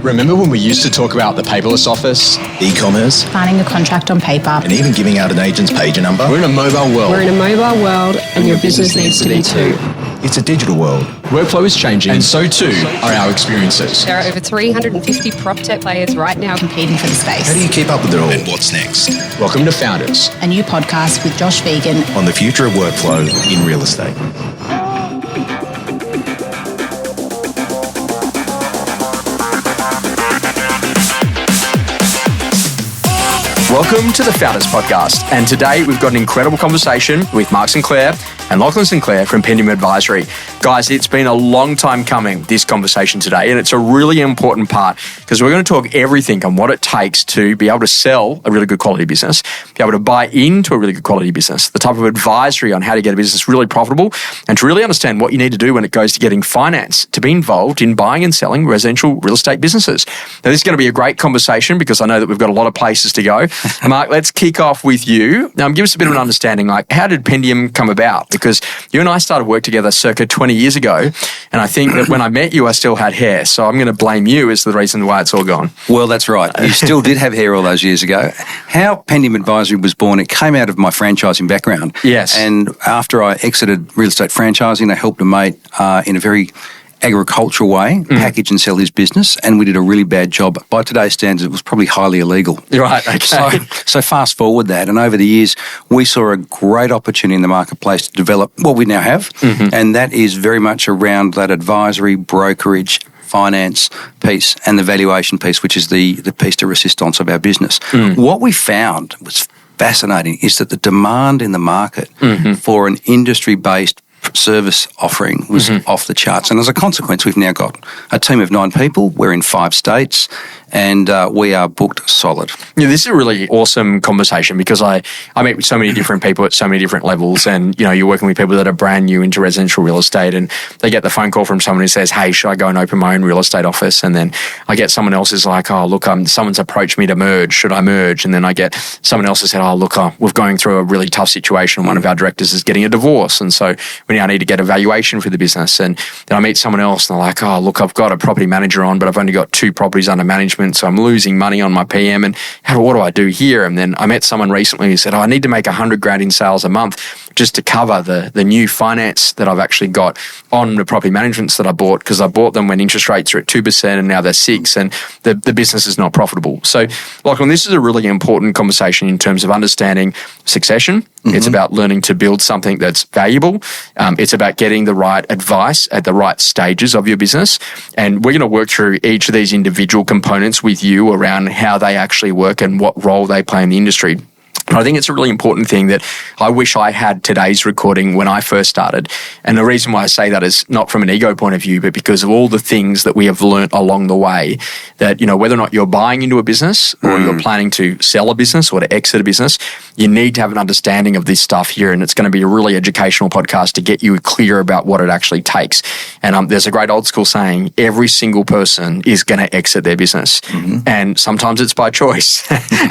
Remember when we used to talk about the paperless office, e-commerce, signing a contract on paper, and even giving out an agent's pager number? We're in a mobile world. We're in a mobile world, and your business needs to be too. It's a digital world. Workflow is changing, and so too are our experiences. There are over 350 PropTech players right now competing for the space. How do you keep up with it all? And what's next? Welcome to Founders, a new podcast with Josh Phegan on the future of workflow in real estate. Welcome to the Founders Podcast, and today we've got an incredible conversation with Mark Sinclair and Lachlan Sinclair from Pendium Advisory. Guys, it's been a long time coming, this conversation today, and it's a really important part because we're going to talk everything on what it takes to be able to sell a really good quality business, be able to buy into a really good quality business, the type of advisory on how to get a business really profitable, and to really understand what you need to do when it goes to getting finance to be involved in buying and selling residential real estate businesses. Now, this is going to be a great conversation because I know that we've got a lot of places to go. Mark, let's kick off with you. Give us a bit of an understanding, like how did Pendium come about? Because you and I started work together circa 20 years ago, and I think that when I met you, I still had hair. So I'm going to blame you as the reason why it's all gone. Well, that's right. You still did have hair all those years ago. How Pendium Advisory was born, it came out of my franchising background. Yes. And after I exited real estate franchising, I helped a mate in a very agricultural way, package and sell his business, and we did a really bad job. By today's standards, it was probably highly illegal. Right, okay. So fast forward that, and over the years, we saw a great opportunity in the marketplace to develop what we now have, and that is very much around that advisory, brokerage, finance piece, and the valuation piece, which is the piece de resistance of our business. What we found was fascinating is that the demand in the market for an industry-based service offering was off the charts. And as a consequence, we've now got a team of 9 people. We're in 5 states and we are booked solid. Yeah, this is a really awesome conversation because I meet with so many different people at so many different levels, and you're working with people that are brand new into residential real estate, and they get the phone call from someone who says, hey, should I go and open my own real estate office? And then I get someone else who's like, oh, look, someone's approached me to merge. Should I merge? And then I get someone else who said, oh, look, we're going through a really tough situation. One of our directors is getting a divorce, and so we now need to get a valuation for the business. And then I meet someone else and they're like, oh, look, I've got a property manager on, but I've only got 2 properties under management, so I'm losing money on my PM, and what do I do here? And then I met someone recently who said, oh, I need to make $100,000 in sales a month just to cover the new finance that I've actually got on the property managements that I bought, because I bought them when interest rates are at 2% and now they're 6%, and the business is not profitable. So, Lachlan, this is a really important conversation in terms of understanding succession. It's about learning to build something that's valuable. It's about getting the right advice at the right stages of your business. And we're going to work through each of these individual components with you around how they actually work and what role they play in the industry. But I think it's a really important thing that I wish I had today's recording when I first started. And the reason why I say that is not from an ego point of view, but because of all the things that we have learnt along the way, that, whether or not you're buying into a business or you're planning to sell a business or to exit a business, you need to have an understanding of this stuff here. And it's going to be a really educational podcast to get you clear about what it actually takes. And there's a great old school saying, every single person is going to exit their business. And sometimes it's by choice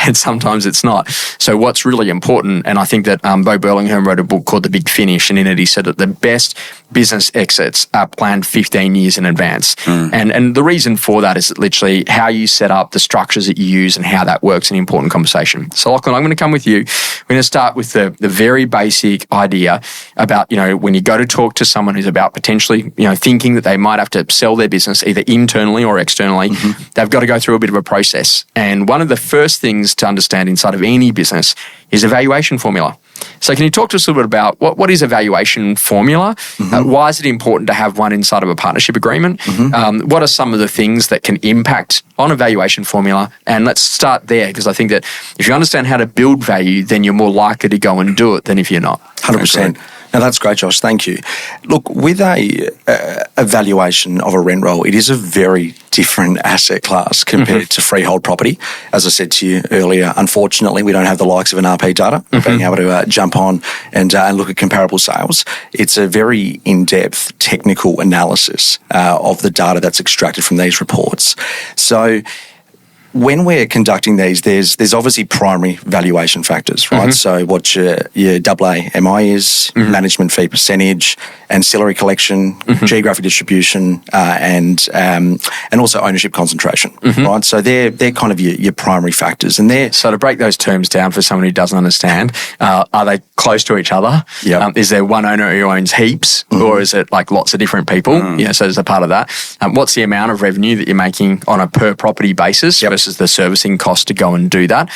and sometimes it's not. So what's really important, and I think that Bo Burlingham wrote a book called The Big Finish, and in it he said that the best business exits are planned 15 years in advance. And the reason for that is literally how you set up, the structures that you use, and how that works, an important conversation. So Lachlan, I'm going to come with you. We're going to start with the very basic idea about, when you go to talk to someone who's about potentially, thinking that they might have to sell their business either internally or externally, they've got to go through a bit of a process. And one of the first things to understand inside of any business is a valuation formula. So can you talk to us a little bit about what is a valuation formula? Why is it important to have one inside of a partnership agreement? What are some of the things that can impact on a valuation formula? And let's start there, because I think that if you understand how to build value, then you're more likely to go and do it than if you're not. 100%. Now, that's great, Josh. Thank you. Look, with a valuation of a rent roll, it is a very different asset class compared to freehold property. As I said to you earlier, unfortunately, we don't have the likes of an RP data, being able to jump on and look at comparable sales. It's a very in-depth technical analysis of the data that's extracted from these reports. So when we're conducting these, there's obviously primary valuation factors, right? So what your AAMI is, management fee percentage, ancillary collection, geographic distribution, and also ownership concentration, right? So they're kind of your primary factors, and they're So to break those terms down for someone who doesn't understand, are they close to each other? Yep. Is there one owner who owns heaps, or is it like lots of different people? Yeah, so there's a part of that. What's the amount of revenue that you're making on a per property basis versus the servicing cost to go and do that?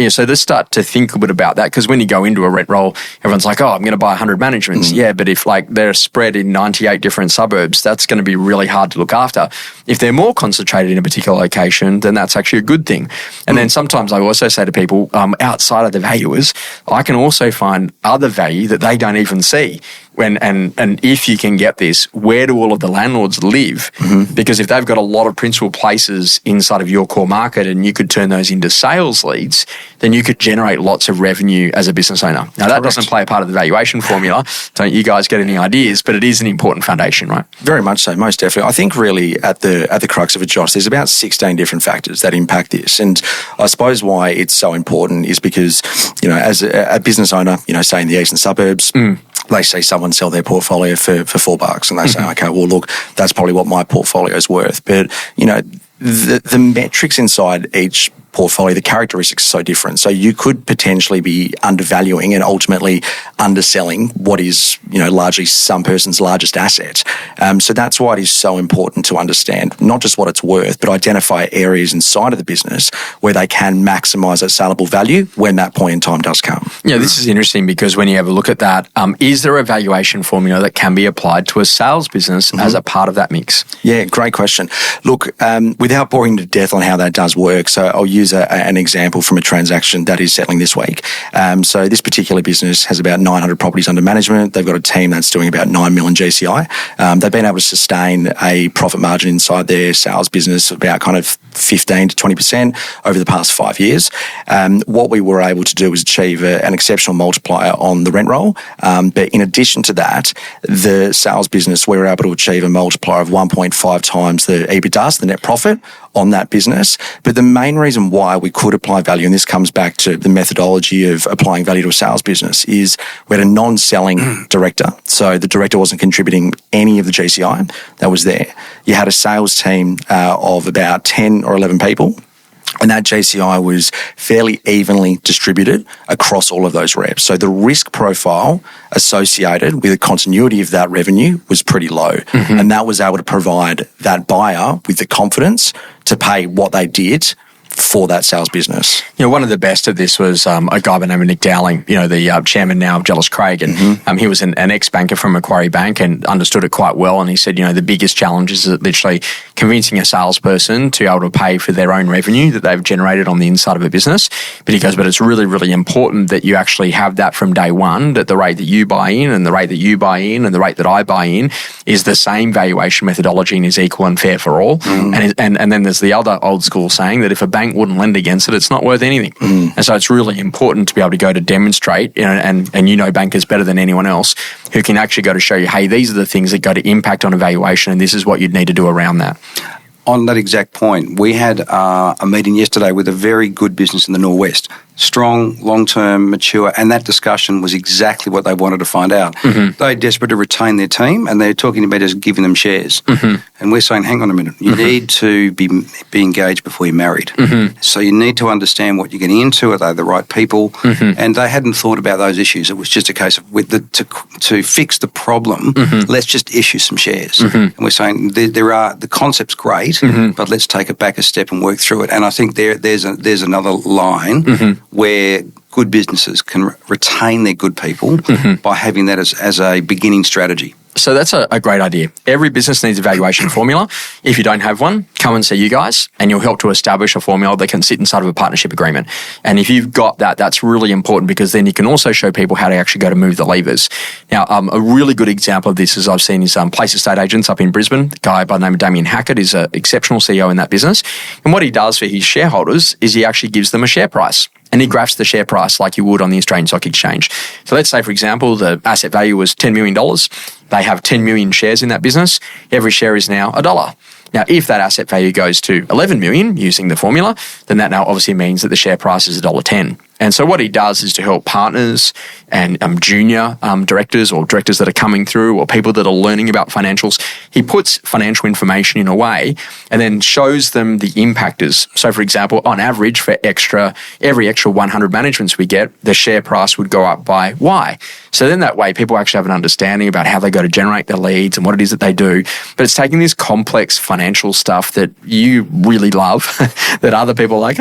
So let's start to think a bit about that, because when you go into a rent roll, everyone's like, oh, I'm going to buy 100 managements. Yeah, but if like they're spread in 98 different suburbs, that's going to be really hard to look after. If they're more concentrated in a particular location, then that's actually a good thing. And then sometimes I also say to people, outside of the valuers, I can also find other value that they don't even see. And if you can get this, where do all of the landlords live? Because if they've got a lot of principal places inside of your core market and you could turn those into sales leads, then you could generate lots of revenue as a business owner. Now, that doesn't play a part of the valuation formula. Don't you guys get any ideas? But it is an important foundation, right? very much so, most definitely. I think really at the crux of it, Josh, there's about 16 different factors that impact this. And I suppose why it's so important is because, as a business owner, say in the eastern suburbs, they see someone sell their portfolio for $4 and they say, okay, well, look, that's probably what my portfolio is worth. But, the metrics inside each portfolio, the characteristics are so different. So you could potentially be undervaluing and ultimately underselling what is, largely some person's largest asset. So that's why it is so important to understand not just what it's worth, but identify areas inside of the business where they can maximise that saleable value when that point in time does come. Yeah, this is interesting because when you have a look at that, is there a valuation formula that can be applied to a sales business as a part of that mix? Yeah, great question. Look, without boring to death on how that does work, so I'll use an example from a transaction that is settling this week. So this particular business has about 900 properties under management. They've got a team that's doing about 9 million GCI. They've been able to sustain a profit margin inside their sales business of about kind of 15 to 20% over the past 5 years. What we were able to do was achieve an exceptional multiplier on the rent roll. But in addition to that, the sales business, we were able to achieve a multiplier of 1.5 times the EBITDA, so the net profit on that business. But the main reason why we could apply value, and this comes back to the methodology of applying value to a sales business, is we had a non-selling director. So the director wasn't contributing any of the GCI that was there. You had a sales team of about 10 or 11 people. And that GCI was fairly evenly distributed across all of those reps. So the risk profile associated with the continuity of that revenue was pretty low. And that was able to provide that buyer with the confidence to pay what they did for that sales business. One of the best of this was a guy by the name of Nick Dowling, the chairman now of Jellis Craig. And he was an ex-banker from Macquarie Bank and understood it quite well. And he said, the biggest challenge is literally convincing a salesperson to be able to pay for their own revenue that they've generated on the inside of a business. But he goes, but it's really, really important that you actually have that from day one, that the rate that you buy in and the rate that you buy in and the rate that I buy in is the same valuation methodology and is equal and fair for all. And then there's the other old school saying that if a bank wouldn't lend against it, it's not worth anything. And so it's really important to be able to go to demonstrate, and bankers better than anyone else who can actually go to show you, hey, these are the things that go to impact on a valuation and this is what you'd need to do around that. On that exact point, we had a meeting yesterday with a very good business in the Northwest. Strong, long-term, mature, and that discussion was exactly what they wanted to find out. They're desperate to retain their team, and they're talking about just giving them shares. And we're saying, hang on a minute, you need to be engaged before you're married. So you need to understand what you're getting into. Are they the right people? And they hadn't thought about those issues. It was just a case of to fix the problem, let's just issue some shares. And we're saying the concept's great, but let's take it back a step and work through it. And I think there's another line where good businesses can retain their good people by having that as a beginning strategy. So that's a great idea. Every business needs a valuation formula. If you don't have one, come and see you guys and you'll help to establish a formula that can sit inside of a partnership agreement. And if you've got that, that's really important because then you can also show people how to actually go to move the levers. Now, a really good example of this, as I've seen, is Place Estate Agents up in Brisbane. The guy by the name of Damien Hackett is an exceptional CEO in that business. And what he does for his shareholders is he actually gives them a share price. And he graphs the share price like you would on the Australian Stock Exchange. So let's say, for example, the asset value was $10 million. They have 10 million shares in that business. Every share is now $1. Now, if that asset value goes to 11 million using the formula, then that now obviously means that the share price is $1.10. And so what he does is to help partners and junior directors or directors that are coming through or people that are learning about financials, he puts financial information in a way and then shows them the impactors. So, for example, on average, for every extra 100 managements we get, the share price would go up by Y. So then that way, people actually have an understanding about how they go to generate their leads and what it is that they do. But it's taking this complex financial stuff that you really love, that other people are like,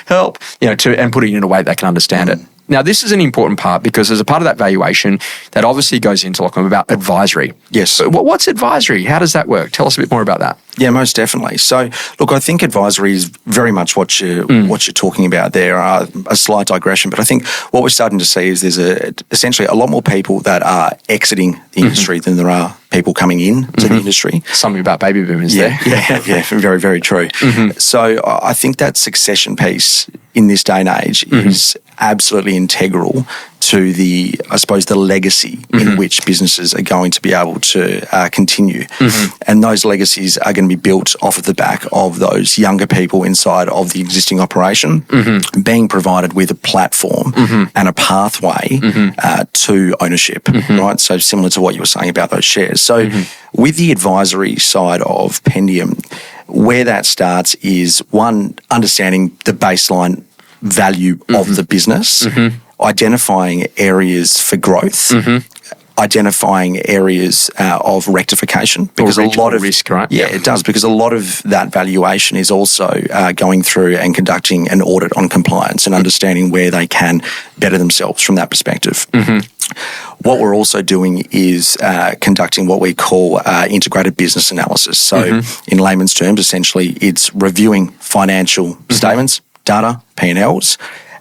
help, and putting it in a way that can understand it. Now, this is an important part because as a part of that valuation, that obviously goes into Lachlan about advisory. Yes. But what's advisory? How does that work? Tell us a bit more about that. Yeah, most definitely. So, look, I think advisory is very much what you're talking about there. A slight digression, but I think what we're starting to see is there's essentially a lot more people that are exiting the industry than there are people coming in to the industry. Something about baby boomers there. Yeah, very, very true. So I think that succession piece in this day and age is absolutely integral to the legacy in which businesses are going to be able to continue. And those legacies are going to be built off of the back of those younger people inside of the existing operation being provided with a platform and a pathway to ownership, right? So similar to what you were saying about those shares. So with the advisory side of Pendium, where that starts is one, understanding the baseline value of the business, identifying areas for growth, identifying areas of rectification, because a lot of risk, right? Yeah, it does, because a lot of that valuation is also going through and conducting an audit on compliance and understanding where they can better themselves from that perspective. What we're also doing is conducting what we call integrated business analysis. So in layman's terms, essentially, it's reviewing financial statements, data, P&Ls,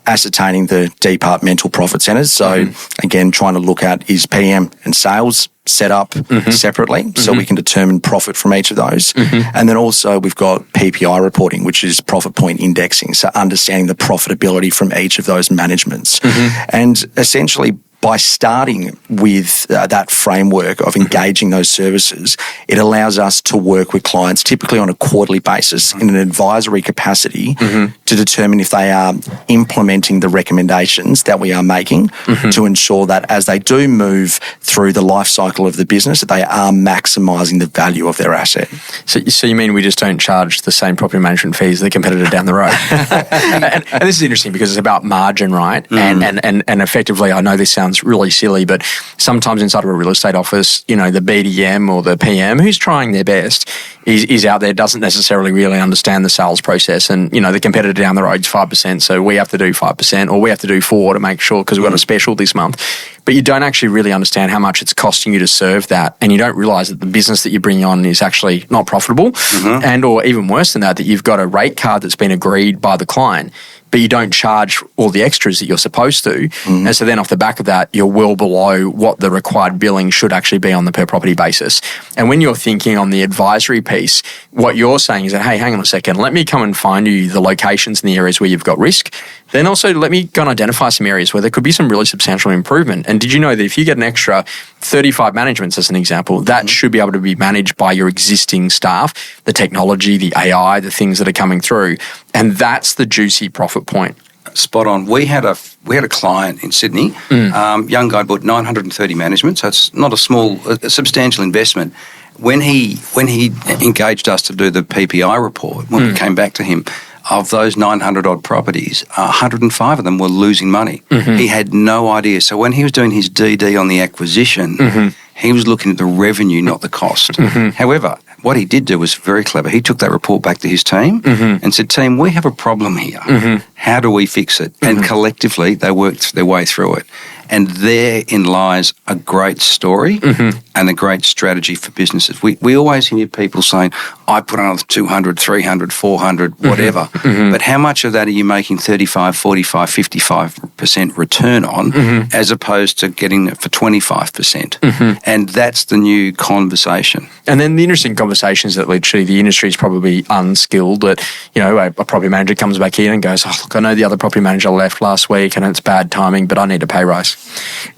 ascertaining the departmental profit centres. So again, trying to look at is PM and sales set up separately so we can determine profit from each of those. And then also we've got PPI reporting, which is profit point indexing. So understanding the profitability from each of those managements. And essentially, by starting with that framework of engaging those services, it allows us to work with clients typically on a quarterly basis in an advisory capacity to determine if they are implementing the recommendations that we are making to ensure that as they do move through the life cycle of the business, that they are maximising the value of their asset. So you mean we just don't charge the same property management fees as the competitor down the road? and this is interesting because it's about margin, right? And effectively, I know this sounds really silly, but sometimes inside of a real estate office, the BDM or the PM who's trying their best is out there, doesn't necessarily really understand the sales process. And, the competitor down the road's 5%, so we have to do 5% or we have to do 4% to make sure because we've got a special this month. But you don't actually really understand how much it's costing you to serve that. And you don't realise that the business that you bring on is actually not profitable. And or even worse than that you've got a rate card that's been agreed by the client, but you don't charge all the extras that you're supposed to. And so then off the back of that, you're well below what the required billing should actually be on the per property basis. And when you're thinking on the advisory piece, what you're saying is that, hey, hang on a second, let me come and find you the locations in the areas where you've got risk. Then also let me go and identify some areas where there could be some really substantial improvement. And did you know that if you get an extra 35 managements, as an example, that should be able to be managed by your existing staff, the technology, the AI, the things that are coming through. And that's the juicy profit point. Spot on. We had a client in Sydney, young guy bought 930 managements, so it's not a substantial investment. When he engaged us to do the PPI report, when we came back to him, of those 900 odd properties, 105 of them were losing money. He had no idea. So when he was doing his DD on the acquisition, he was looking at the revenue, not the cost. However, what he did do was very clever. He took that report back to his team and said, team, we have a problem here. How do we fix it? And collectively, they worked their way through it. And therein lies a great story and a great strategy for businesses. We always hear people saying, I put another 200, 300, 400, whatever. But how much of that are you making 35, 45, 55% return on as opposed to getting it for 25%? And that's the new conversation. And then the interesting conversation is that literally the industry is probably unskilled. That, a property manager comes back in and goes, oh, look, I know the other property manager left last week and it's bad timing, but I need a pay rise.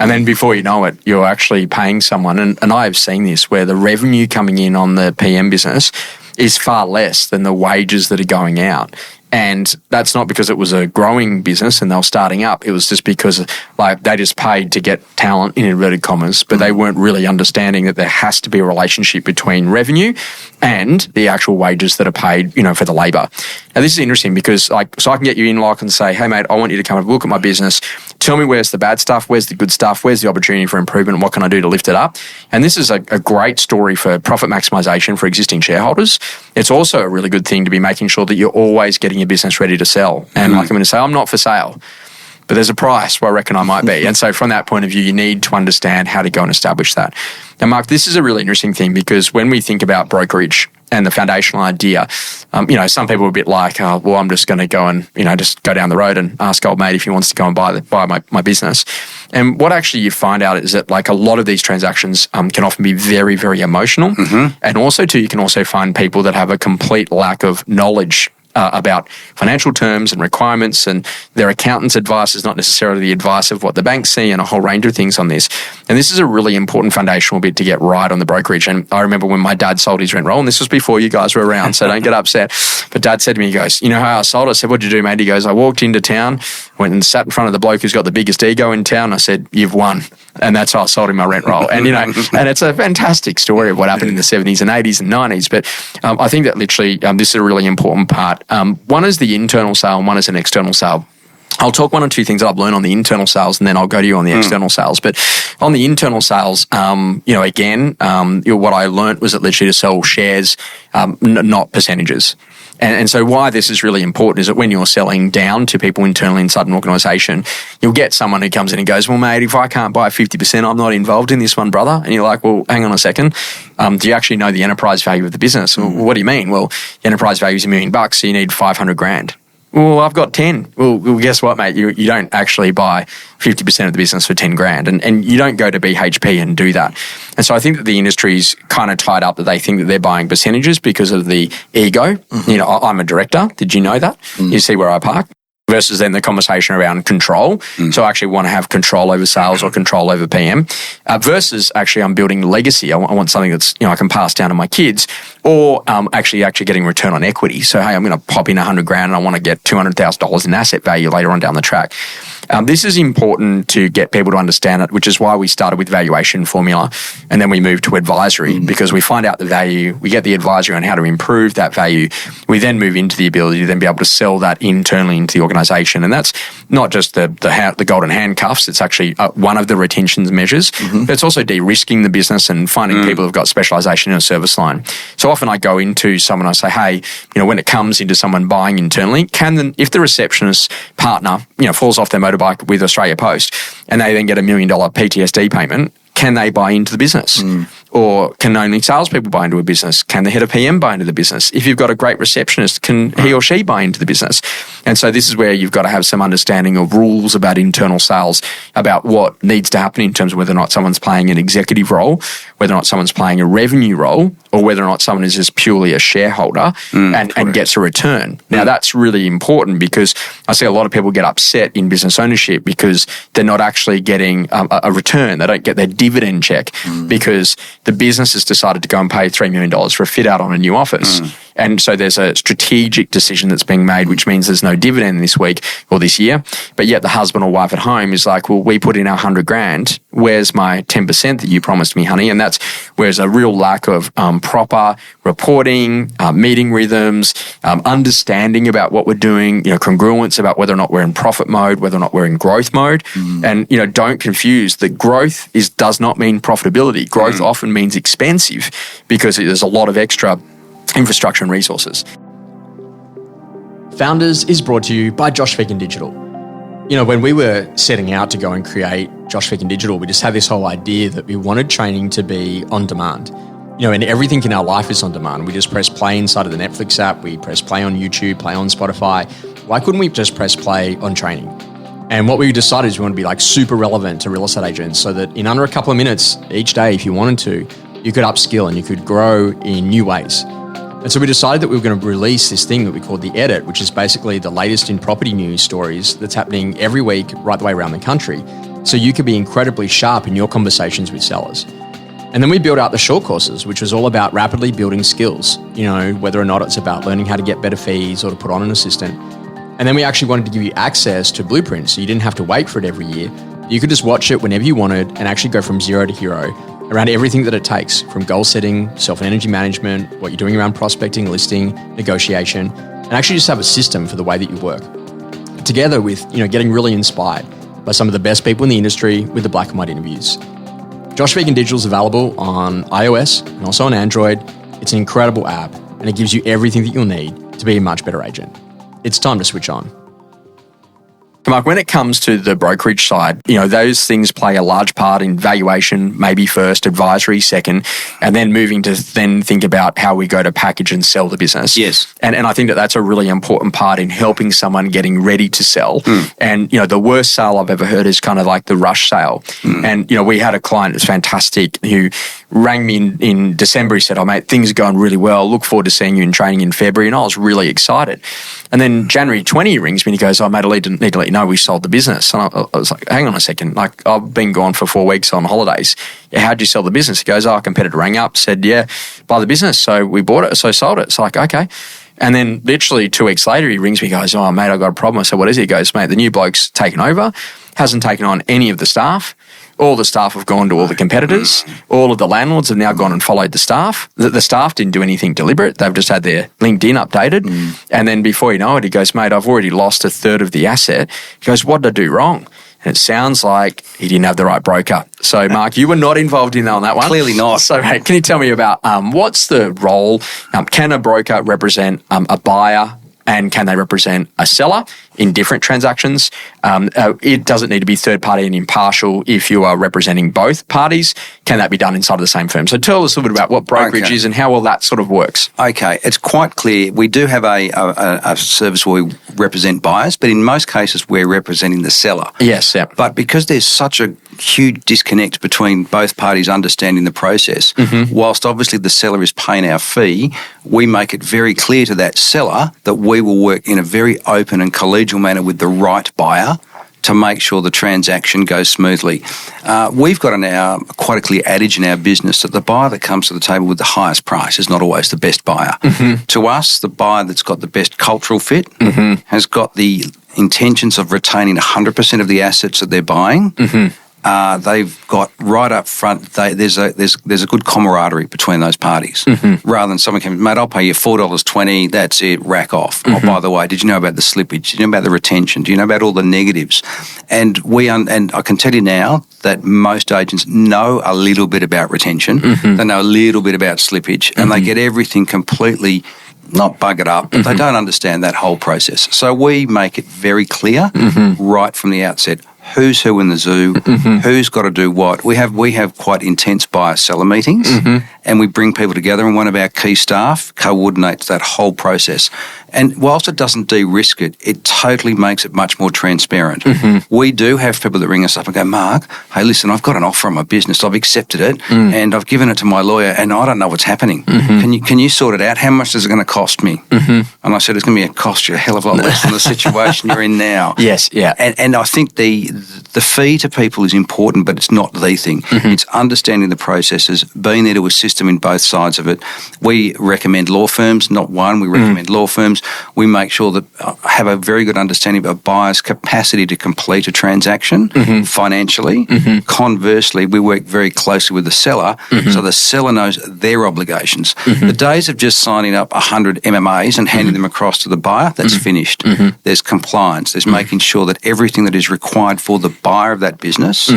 And then before you know it, you're actually paying someone. And I have seen this where the revenue coming in on the PM business is far less than the wages that are going out. And that's not because it was a growing business and they were starting up. It was just because like they just paid to get talent in inverted commas, but they weren't really understanding that there has to be a relationship between revenue and the actual wages that are paid, for the labour. Now this is interesting because so I can get you in like and say, hey mate, I want you to come and look at my business. Tell me where's the bad stuff, where's the good stuff, where's the opportunity for improvement, and what can I do to lift it up? And this is a great story for profit maximisation for existing shareholders. It's also a really good thing to be making sure that you're always getting your business ready to sell. And like I'm going to say, I'm not for sale, but there's a price where I reckon I might be. And so from that point of view, you need to understand how to go and establish that. Now, Mark, this is a really interesting thing because when we think about brokerage and the foundational idea, some people are a bit like, well, I'm just going to go and, just go down the road and ask old mate if he wants to go and buy my business. And what actually you find out is that like a lot of these transactions can often be very, very emotional. And also too, you can also find people that have a complete lack of knowledge about financial terms and requirements, and their accountant's advice is not necessarily the advice of what the banks see, and a whole range of things on this. And this is a really important foundational bit to get right on the brokerage. And I remember when my dad sold his rent roll, and this was before you guys were around, so don't get upset. But Dad said to me, he goes, you know how I sold? I said, what'd you do, mate? He goes, I walked into town, went and sat in front of the bloke who's got the biggest ego in town. I said, you've won. And that's how I sold him my rent roll. And, and it's a fantastic story of what happened in the 70s and 80s and 90s. But I think that literally this is a really important part. One is the internal sale and one is an external sale. I'll talk one or two things that I've learned on the internal sales and then I'll go to you on the external sales. But on the internal sales, what I learned was that literally to sell shares, not percentages. And so why this is really important is that when you're selling down to people internally inside an organisation, you'll get someone who comes in and goes, well, mate, if I can't buy 50%, I'm not involved in this one, brother. And you're like, well, hang on a second. Do you actually know the enterprise value of the business? Well, what do you mean? Well, the enterprise value is $1 million, so you need 500 grand. Well, I've got 10. Well, guess what, mate? You don't actually buy 50% of the business for 10 grand and you don't go to BHP and do that. And so I think that the industry's kind of tied up that they think that they're buying percentages because of the ego. I'm a director. Did you know that? You see where I park? Versus then the conversation around control. So I actually want to have control over sales or control over PM versus actually I'm building legacy. I want something that's, I can pass down to my kids or actually getting return on equity. So, hey, I'm going to pop in 100 grand and I want to get $200,000 in asset value later on down the track. This is important to get people to understand it, which is why we started with valuation formula and then we moved to advisory because we find out the value, we get the advisory on how to improve that value. We then move into the ability to then be able to sell that internally into the organisation. And that's not just the golden handcuffs, it's actually one of the retention measures, but it's also de-risking the business and finding people who've got specialisation in a service line. So often I go into someone, I say, hey, when it comes into someone buying internally, if the receptionist partner, falls off their motorbike with Australia Post and they then get $1 million PTSD payment, can they buy into the business? Or can only salespeople buy into a business? Can the head of PM buy into the business? If you've got a great receptionist, can he or she buy into the business? And so this is where you've got to have some understanding of rules about internal sales, about what needs to happen in terms of whether or not someone's playing an executive role, whether or not someone's playing a revenue role, or whether or not someone is just purely a shareholder and gets a return. Now, that's really important because I see a lot of people get upset in business ownership because they're not actually getting a return. They don't get their dividend check because the business has decided to go and pay $3 million for a fit out on a new office. And so there's a strategic decision that's being made, which means there's no dividend this week or this year. But yet the husband or wife at home is like, well, we put in our 100 grand. Where's my 10% that you promised me, honey? And that's where there's a real lack of proper reporting, meeting rhythms, understanding about what we're doing, congruence about whether or not we're in profit mode, whether or not we're in growth mode. And, don't confuse that growth does not mean profitability. Growth often means expensive because there's a lot of extra infrastructure and resources. Founders is brought to you by Josh Phegan Digital. When we were setting out to go and create Josh Phegan Digital, we just had this whole idea that we wanted training to be on demand. And everything in our life is on demand. We just press play inside of the Netflix app. We press play on YouTube, play on Spotify. Why couldn't we just press play on training? And what we decided is we want to be super relevant to real estate agents so that in under a couple of minutes each day, if you wanted to, you could upskill and you could grow in new ways. And so we decided that we were going to release this thing that we called The Edit, which is basically the latest in property news stories that's happening every week right the way around the country. So you could be incredibly sharp in your conversations with sellers. And then we built out the short courses, which was all about rapidly building skills, whether or not it's about learning how to get better fees or to put on an assistant. And then we actually wanted to give you access to blueprints, so you didn't have to wait for it every year. You could just watch it whenever you wanted and actually go from zero to hero around everything that it takes, from goal setting, self and energy management, what you're doing around prospecting, listing, negotiation, and actually just have a system for the way that you work. Together with, getting really inspired by some of the best people in the industry with the black and white interviews. Josh Phegan Digital is available on iOS and also on Android. It's an incredible app and it gives you everything that you'll need to be a much better agent. It's time to switch on. Mark, when it comes to the brokerage side, those things play a large part in valuation, maybe first, advisory second, and then moving to then think about how we go to package and sell the business. Yes. And I think that that's a really important part in helping someone getting ready to sell. And, the worst sale I've ever heard is kind of like the rush sale. And, we had a client that's fantastic who rang me in December. He said, "Oh, mate, things are going really well. Look forward to seeing you in training in February." And I was really excited. And then January 20, he rings me and he goes, "Oh, mate, I need to let you know we sold the business." And I was like, "Hang on a second. Like, I've been gone for 4 weeks on holidays. Yeah, how'd you sell the business?" He goes, "Oh, a competitor rang up, said, yeah, buy the business." So we bought it, so sold it. It's like, okay. And then literally 2 weeks later, he rings me, goes, "Oh, mate, I've got a problem." I said, "What is it?" He goes, "Mate, the new bloke's taken over, hasn't taken on any of the staff. All the staff have gone to all the competitors. All of the landlords have now gone and followed the staff. The staff didn't do anything deliberate. They've just had their LinkedIn updated." And then before you know it, he goes, "Mate, I've already lost a third of the asset." He goes, "What did I do wrong?" And it sounds like he didn't have the right broker. So, Mark, you were not involved in on that one. Clearly not. So, mate, can you tell me about what's the role? Can a broker represent a buyer? And can they represent a seller in different transactions? It doesn't need to be third party and impartial if you are representing both parties. Can that be done inside of the same firm? So tell us a little bit about what brokerage is and how all that sort of works. Okay, it's quite clear. We do have a service where we represent buyers, but in most cases we're representing the seller. Yes, yeah. But because there's such a huge disconnect between both parties understanding the process, whilst obviously the seller is paying our fee, we make it very clear to that seller that we will work in a very open and collegial manner with the right buyer to make sure the transaction goes smoothly. We've got quite a clear adage in our business that the buyer that comes to the table with the highest price is not always the best buyer. To us, the buyer that's got the best cultural fit has got the intentions of retaining 100% of the assets that they're buying. They've got right up front, there's a good camaraderie between those parties. Rather than someone coming, "Mate, I'll pay you $4.20, that's it, rack off." Oh, by the way, did you know about the slippage? Did you know about the retention? Do you know about all the negatives? And and I can tell you now that most agents know a little bit about retention. They know a little bit about slippage, and they get everything completely not buggered up, but they don't understand that whole process. So we make it very clear right from the outset who's who in the zoo, who's got to do what. We have quite intense buyer-seller meetings, and we bring people together, and one of our key staff coordinates that whole process. And whilst it doesn't de-risk it, it totally makes it much more transparent. We do have people that ring us up and go, "Mark, hey, listen, I've got an offer on my business. I've accepted it, and I've given it to my lawyer, and I don't know what's happening. Can you sort it out? How much is it going to cost me?" And I said, "It's going to cost you a hell of a lot less than the situation you're in now." Yes, yeah. And I think the fee to people is important, but it's not the thing. It's understanding the processes, being there to assist them in both sides of it. We recommend law firms, not one. We recommend law firms. We make sure that have a very good understanding of a buyer's capacity to complete a transaction financially. Conversely, we work very closely with the seller, so the seller knows their obligations. The days of just signing up 100 MMAs and handing them across to the buyer, that's finished. There's compliance. There's making sure that everything that is required for the buyer of that business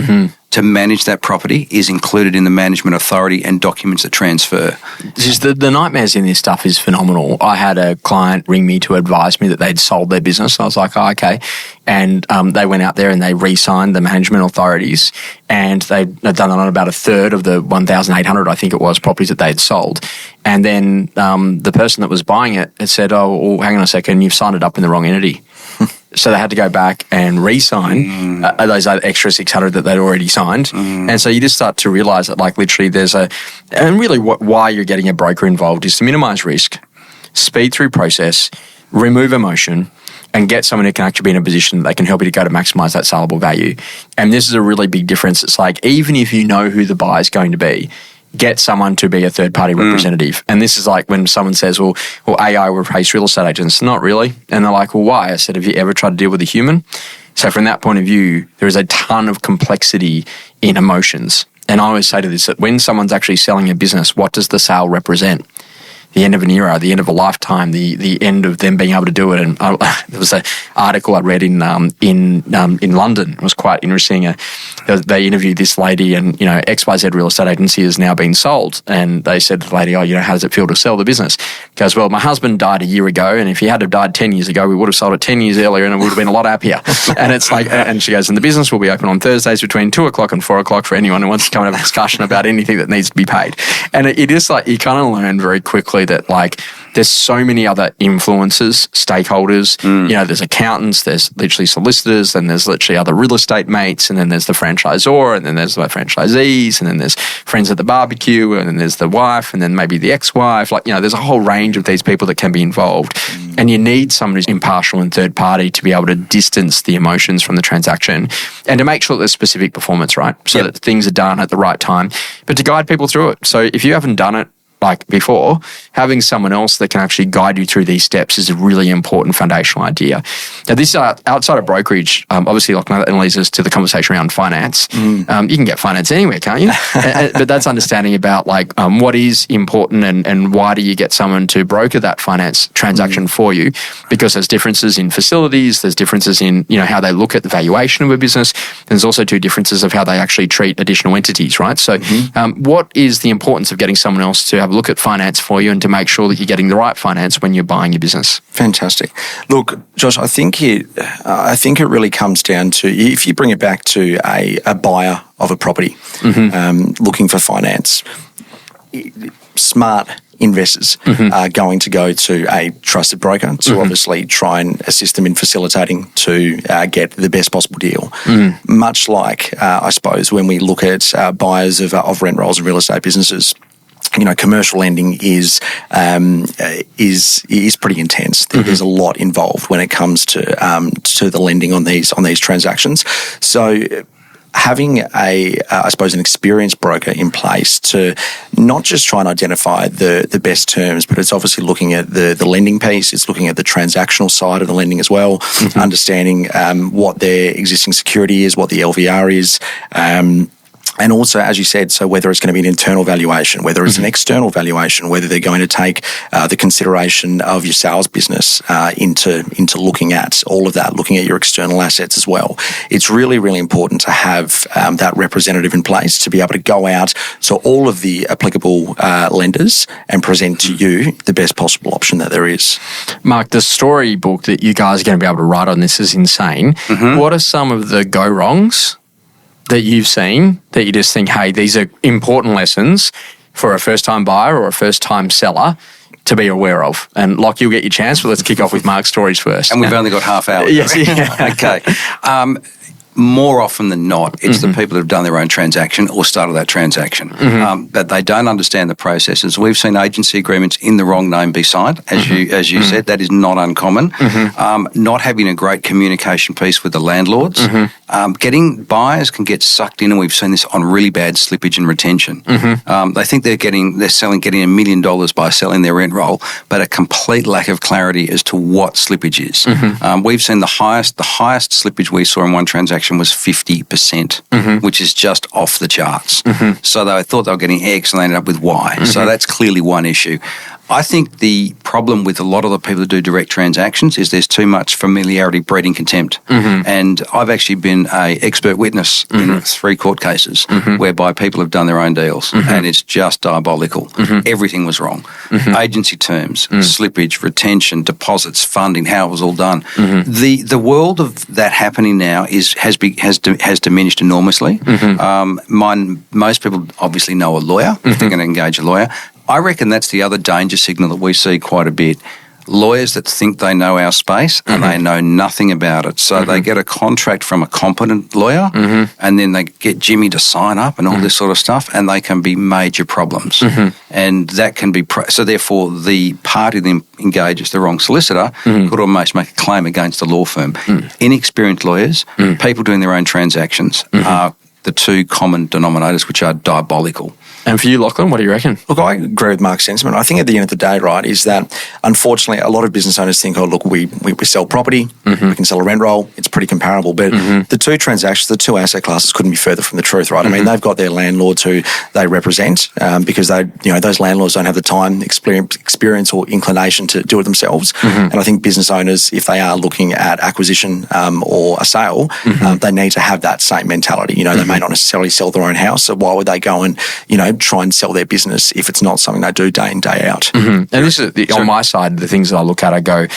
to manage that property is included in the management authority and documents that transfer. The nightmares in this stuff is phenomenal. I had a client ring me to advise me that they'd sold their business. I was like, "Oh, okay." And they went out there and they re-signed the management authorities, and they'd done it on about a third of the 1,800, I think it was, properties that they'd sold. And then the person that was buying it had said, "Oh, well, hang on a second, you've signed it up in the wrong entity." So they had to go back and re-sign those extra 600 that they'd already signed. And so you just start to realise that, like, literally and really why you're getting a broker involved is to minimise risk, speed through process, remove emotion, and get someone who can actually be in a position that they can help you to go to maximise that saleable value. And this is a really big difference. It's like, even if you know who the buyer is going to be, get someone to be a third-party representative. And this is like when someone says, well, AI will replace real estate agents. Not really. And they're like, well, why? I said, have you ever tried to deal with a human? So from that point of view, there is a ton of complexity in emotions. And I always say to this, that when someone's actually selling a business, what does the sale represent? The end of an era, the end of a lifetime, the end of them being able to do it. And there was an article I read in London. It was quite interesting. They interviewed this lady, and XYZ real estate agency has now been sold. And they said to the lady, how does it feel to sell the business? She goes, well, my husband died a year ago, and if he had to have died 10 years ago, we would have sold it 10 years earlier, and it would have been a lot happier. And it's like, and she goes, and the business will be open on Thursdays between 2:00 and 4:00 for anyone who wants to come and have a discussion about anything that needs to be paid. And it is like, you kind of learn very quickly that like there's so many other influencers, stakeholders, there's accountants, there's literally solicitors, and there's literally other real estate mates, and then there's the franchisor, and then there's the franchisees, and then there's friends at the barbecue, and then there's the wife, and then maybe the ex-wife. Like, there's a whole range of these people that can be involved. And you need someone who's impartial and third party to be able to distance the emotions from the transaction and to make sure that there's specific performance, right? So that things are done at the right time, but to guide people through it. So if you haven't done it like before, having someone else that can actually guide you through these steps is a really important foundational idea. Now, this is outside of brokerage, obviously, like that leads us to the conversation around finance. You can get finance anywhere, can't you? But that's understanding about like what is important and why do you get someone to broker that finance transaction for you? Because there's differences in facilities, there's differences in how they look at the valuation of a business. There's also two differences of how they actually treat additional entities, right? So, what is the importance of getting someone else to have a look at finance for you and to make sure that you're getting the right finance when you're buying your business? Fantastic. Look, Josh, I think it really comes down to, if you bring it back to a buyer of a property looking for finance, smart investors are going to go to a trusted broker to obviously try and assist them in facilitating to get the best possible deal. Much like, I suppose, when we look at buyers of rent rolls and real estate businesses, commercial lending is pretty intense. There's a lot involved when it comes to the lending on these transactions. So having I suppose an experienced broker in place to not just try and identify the best terms, but it's obviously looking at the lending piece, it's looking at the transactional side of the lending as well, understanding what their existing security is, what the LVR is, and also, as you said, so whether it's going to be an internal valuation, whether it's an external valuation, whether they're going to take the consideration of your sales business into looking at all of that, looking at your external assets as well. It's really, really important to have that representative in place to be able to go out to all of the applicable lenders and present to you the best possible option that there is. Mark, the storybook that you guys are going to be able to write on this is insane. What are some of the go-wrongs that you've seen that you just think, hey, these are important lessons for a first-time buyer or a first-time seller to be aware of? And Locke, you'll get your chance, but let's kick off with Mark's stories first. And we've only got half hour. Yes. Yeah. Okay. More often than not, it's the people that have done their own transaction or started that transaction. But they don't understand the processes. We've seen agency agreements in the wrong name be signed, as you said. That is not uncommon. Not having a great communication piece with the landlords. Getting buyers can get sucked in, and we've seen this on really bad slippage and retention. They think they're getting $1 million by selling their rent roll, but a complete lack of clarity as to what slippage is. We've seen the highest slippage we saw in one transaction was 50%, which is just off the charts. So they thought they were getting X and they ended up with Y. So that's clearly one issue. I think the problem with a lot of the people that do direct transactions is there's too much familiarity breeding contempt. And I've actually been an expert witness in 3 court cases whereby people have done their own deals and it's just diabolical. Everything was wrong. Agency terms, slippage, retention, deposits, funding, how it was all done. The world of that happening now has diminished enormously. Most people obviously know a lawyer if they're going to engage a lawyer. I reckon that's the other danger signal that we see quite a bit. Lawyers that think they know our space and they know nothing about it. So they get a contract from a competent lawyer and then they get Jimmy to sign up and all this sort of stuff, and they can be major problems. And that can be... So therefore, the party that engages the wrong solicitor could almost make a claim against the law firm. Inexperienced lawyers, people doing their own transactions are the two common denominators, which are diabolical. And for you, Lachlan, what do you reckon? Look, I agree with Mark's sentiment. I think at the end of the day, right, is that unfortunately a lot of business owners think, oh, look, we sell property, we can sell a rent roll, it's pretty comparable. But the two transactions, the two asset classes couldn't be further from the truth, right? I mean, they've got their landlords who they represent because those landlords don't have the time, experience or inclination to do it themselves. And I think business owners, if they are looking at acquisition or a sale, they need to have that same mentality. They may not necessarily sell their own house, so why would they go and, try and sell their business if it's not something they do day in, day out? And this is on my side, the things that I look at, I go,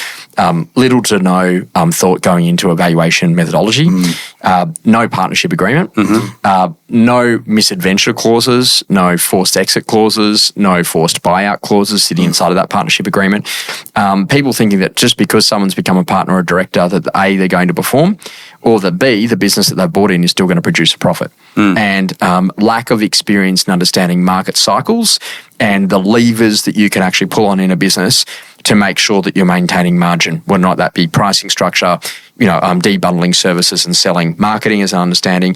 little to no thought going into a valuation methodology, no partnership agreement, no misadventure clauses, no forced exit clauses, no forced buyout clauses sitting inside of that partnership agreement. People thinking that just because someone's become a partner or a director that A, they're going to perform, or that B, the business that they've bought in is still going to produce a profit. And lack of experience in understanding market cycles and the levers that you can actually pull on in a business to make sure that you're maintaining margin, whether or not that be pricing structure, debundling services and selling, marketing as an understanding,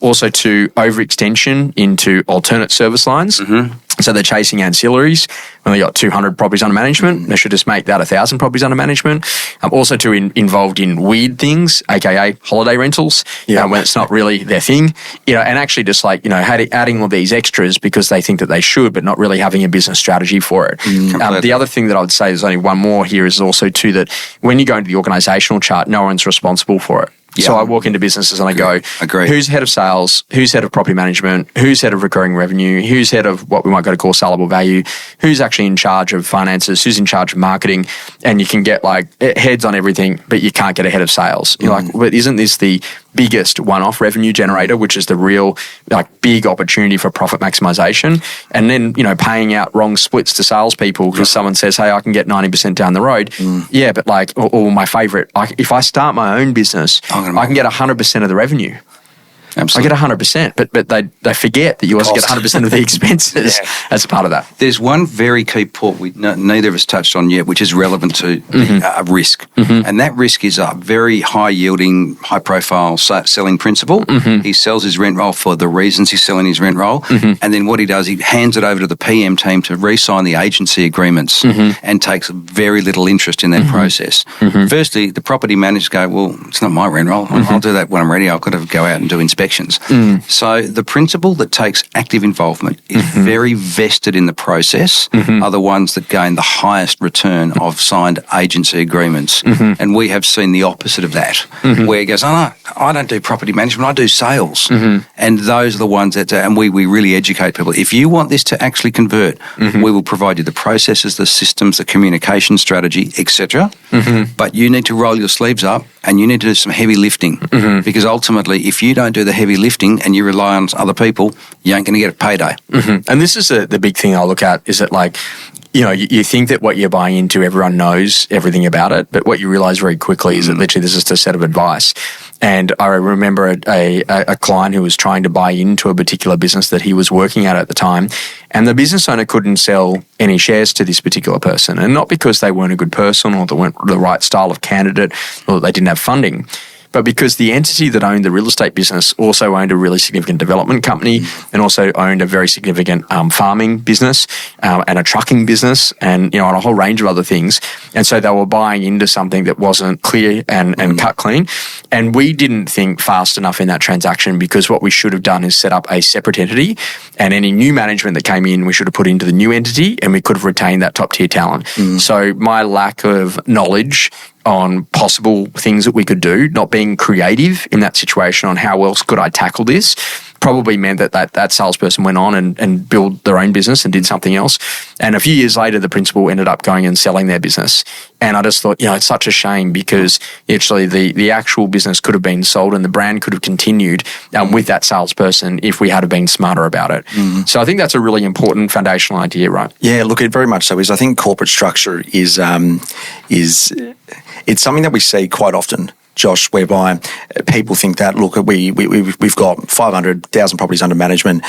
also to overextension into alternate service lines. So they're chasing ancillaries. When they got 200 properties under management, they should just make that 1,000 properties under management. Also to involved in weird things, aka holiday rentals, when it's not really their thing. And actually just adding all these extras because they think that they should, but not really having a business strategy for it. The other thing that I would say, there's only one more here, is also too that when you go into the organisational chart, no one's responsible for it. Yeah. So I walk into businesses and I go, who's head of sales, who's head of property management, who's head of recurring revenue, who's head of what we might go to call sellable value, who's actually in charge of finances, who's in charge of marketing, and you can get heads on everything, but you can't get a head of sales. You're like, well, isn't this the biggest one-off revenue generator, which is the real big opportunity for profit maximization? And then, paying out wrong splits to salespeople because someone says, hey, I can get 90% down the road. Yeah, but or my favorite, if I start my own business, I can get 100% of the revenue. Absolutely. I get 100%, but they forget that you also get 100% of the expenses as a part of that. There's one very key point neither of us touched on yet, which is relevant to risk. And that risk is a very high-yielding, high-profile selling principle. He sells his rent roll for the reasons he's selling his rent roll. And then what he does, he hands it over to the PM team to re-sign the agency agreements and takes very little interest in that process. Firstly, the property managers go, well, it's not my rent roll. I'll do that when I'm ready. I've got to go out and do inspections. So the principle that takes active involvement is very vested in the process are the ones that gain the highest return of signed agency agreements. And we have seen the opposite of that, where he goes, oh, no, I don't do property management, I do sales. And those are the ones that, and we really educate people. If you want this to actually convert, we will provide you the processes, the systems, the communication strategy, etc. But you need to roll your sleeves up and you need to do some heavy lifting because ultimately, if you don't do the heavy lifting and you rely on other people, you ain't going to get a payday. And this is the big thing I look at is that you think that what you're buying into, everyone knows everything about it, but what you realise very quickly is that literally this is just a set of advice. And I remember a client who was trying to buy into a particular business that he was working at the time, and the business owner couldn't sell any shares to this particular person, and not because they weren't a good person or they weren't the right style of candidate or they didn't have funding, but because the entity that owned the real estate business also owned a really significant development company and also owned a very significant farming business and a trucking business and and a whole range of other things. And so they were buying into something that wasn't clear and cut clean. And we didn't think fast enough in that transaction because what we should have done is set up a separate entity, and any new management that came in, we should have put into the new entity, and we could have retained that top tier talent. So my lack of knowledge on possible things that we could do, not being creative in that situation on how else could I tackle this, probably meant that salesperson went on and built their own business and did something else. And a few years later, the principal ended up going and selling their business. And I just thought, it's such a shame because actually the actual business could have been sold and the brand could have continued with that salesperson if we had been smarter about it. So I think that's a really important foundational idea, right? Yeah, look, it very much so is. I think corporate structure is it's something that we see quite often, Josh, whereby people think that, look, we've got 500,000 properties under management.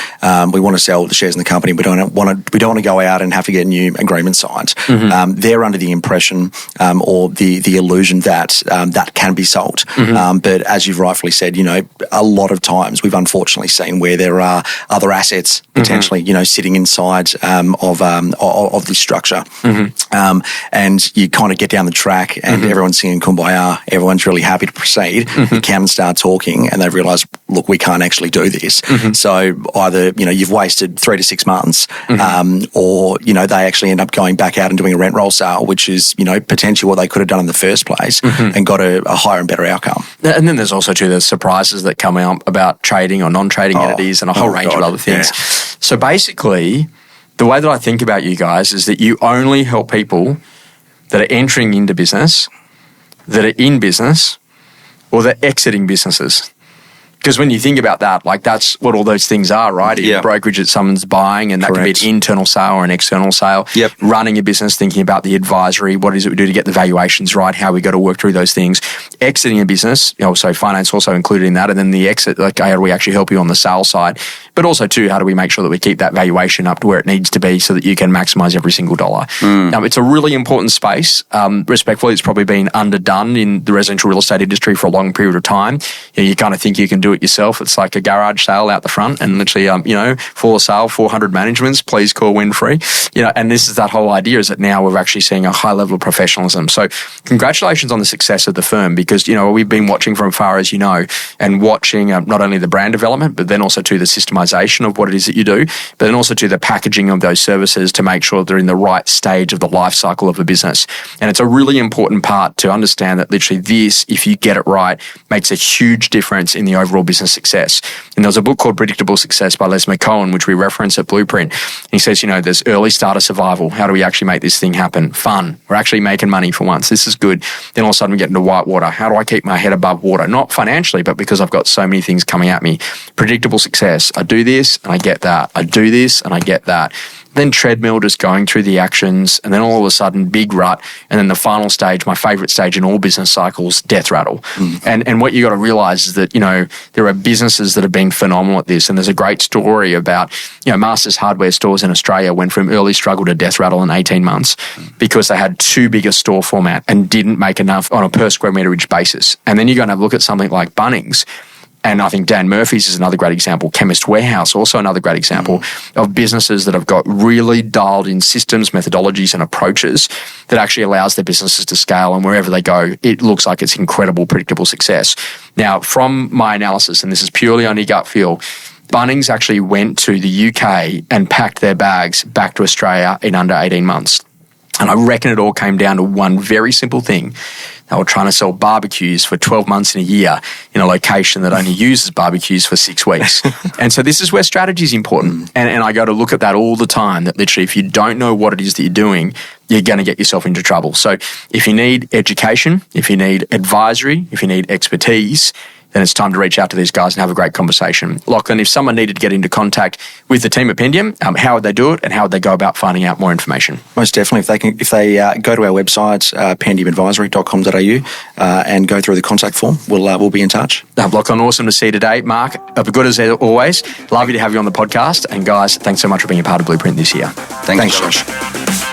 We want to sell the shares in the company. We don't want to go out and have to get new agreements signed. They're under the impression or the illusion that that can be sold. But as you've rightfully said, a lot of times we've unfortunately seen where there are other assets potentially, sitting inside of this structure. And you kind of get down the track and everyone's singing Kumbaya, everyone's really happy to proceed. The accountants start talking and they realise, look, we can't actually do this. So either, you've wasted 3 to 6 months or, they actually end up going back out and doing a rent roll sale, which is, potentially what they could have done in the first place and got a higher and better outcome. And then there's also too the surprises that come out about trading or non-trading entities and a whole range of other things. Yeah. So basically, the way that I think about you guys is that you only help people that are entering into business, that are in business, or that are exiting businesses. Because when you think about that, like that's what all those things are, right? In brokerage that someone's buying, and that can be an internal sale or an external sale. Running a business, thinking about the advisory, what is it we do to get the valuations right, how we got to work through those things. Exiting a business, so finance also included in that, and then the exit, like how do we actually help you on the sales side? But also too, how do we make sure that we keep that valuation up to where it needs to be so that you can maximise every single dollar? It's a really important space. Respectfully, it's probably been underdone in the residential real estate industry for a long period of time. You kind of think you can do it yourself. It's like a garage sale out the front and literally, for sale, 400 managements, please call Winfrey. And this is that whole idea is that now we're actually seeing a high level of professionalism. So congratulations on the success of the firm because, we've been watching from far, as you know, and watching not only the brand development, but then also to the systemization of what it is that you do, but then also to the packaging of those services to make sure they're in the right stage of the life cycle of a business. And it's a really important part to understand that literally this, if you get it right, makes a huge difference in the overall business success. And there's a book called Predictable Success by Les McCohen, which we reference at Blueprint. And he says, there's early starter survival. How do we actually make this thing happen? Fun. We're actually making money for once. This is good. Then all of a sudden we get into white water. How do I keep my head above water? Not financially, but because I've got so many things coming at me. Predictable success. I do this and I get that. I do this and I get that. Then treadmill, just going through the actions, and then all of a sudden big rut, and then the final stage, my favourite stage in all business cycles, death rattle. And what you got to realise is that there are businesses that have been phenomenal at this, and there's a great story about Masters Hardware stores in Australia went from early struggle to death rattle in 18 months because they had too big a store format and didn't make enough on a per square meterage basis. And then you're going to have a look at something like Bunnings. And I think Dan Murphy's is another great example. Chemist Warehouse, also another great example of businesses that have got really dialed in systems, methodologies and approaches that actually allows their businesses to scale. And wherever they go, it looks like it's incredible, predictable success. Now, from my analysis, and this is purely on your gut feel, Bunnings actually went to the UK and packed their bags back to Australia in under 18 months. And I reckon it all came down to one very simple thing. They were trying to sell barbecues for 12 months in a year in a location that only uses barbecues for 6 weeks. And so this is where strategy is important. And I go to look at that all the time, that literally if you don't know what it is that you're doing, you're going to get yourself into trouble. So if you need education, if you need advisory, if you need expertise, then it's time to reach out to these guys and have a great conversation. Lachlan, if someone needed to get into contact with the team at Pendium, how would they do it and how would they go about finding out more information? Most definitely. If they go to our website, pendiumadvisory.com.au, and go through the contact form, we'll be in touch. Lachlan, awesome to see you today. Mark, good as always. Lovely to have you on the podcast. And guys, thanks so much for being a part of Blueprint this year. Thanks Josh.